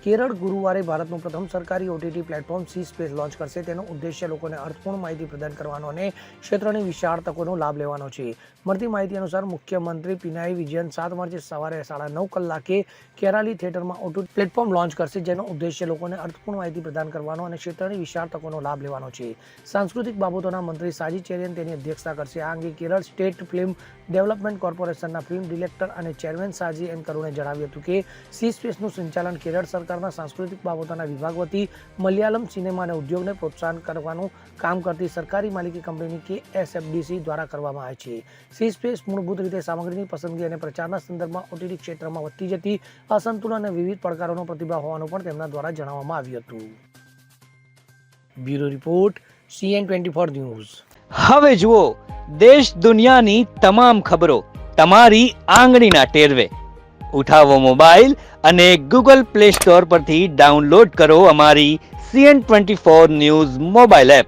કેરળ ગુરુવારે ભારતનું પ્રથમ સરકારી OTT platform C space launch કરશે. તેનો ઉદ્દેશ્ય લોકોને અર્થપૂર્ણ માહિતી પ્રદાન કરવાનો અને ક્ષેત્રની વિશાળ તકોનો લાભ લેવાનો છે. મળતી માહિતી અનુસાર મુખ્યમંત્રી પિનાઈ વિજયન 7 માર્ચે સવારે 9:30 કલાકે કેરાલી થિયેટરમાં ઓટીટી પ્લેટફોર્મ લોન્ચ કરશે, જેનો ઉદ્દેશ્ય લોકોને અર્થપૂર્ણ માહિતી પ્રદાન કરવાનો અને ક્ષેત્રની વિશાળ તકોનો લાભ લેવાનો છે. સાંસ્કૃતિક બાબતોના મંત્રી સાજી ચેરિયન તેની અધ્યક્ષતા કરશે. આ અંગે કેરળ સ્ટેટ ફિલ્મ ડેવલપમેન્ટ કોર્પોરેશનના ફિલ્મ ડિરેક્ટર અને ચેરમેન સાજી એન કરુણે જણાવ્યું હતું કે સી સ્પેસનું સંચાલન કેરળ સરકારના સાંસ્કૃતિક બાબતોના વિભાગ વતી મલયાલમ સિનેમા અને ઉદ્યોગને પ્રોત્સાહન કરવાનું કામ કરતી સરકારી માલિકી કંપની KSFDC દ્વારા કરવામાં આવે છે. સી સ્પેસ મૂળભૂત રીતે સામગ્રીની પસંદગી અને પ્રચારના સંદર્ભમાં ઓટીટી ક્ષેત્રમાં વધતી જતી અસંતુલન અને વિવિધ પડકારોનો પ્રતિભાવ હોવાનું પણ તેમના દ્વારા જણાવવામાં આવ્યું હતું. Bureau report CN24 news. હવે જુઓ દેશ દુનિયાની તમામ ખબરો તમારી આંગળીના ટેરવે. ઉઠાવો મોબાઈલ અને Google Play Store પરથી ડાઉનલોડ કરો અમારી CN24 ન્યૂઝ મોબાઈલ એપ.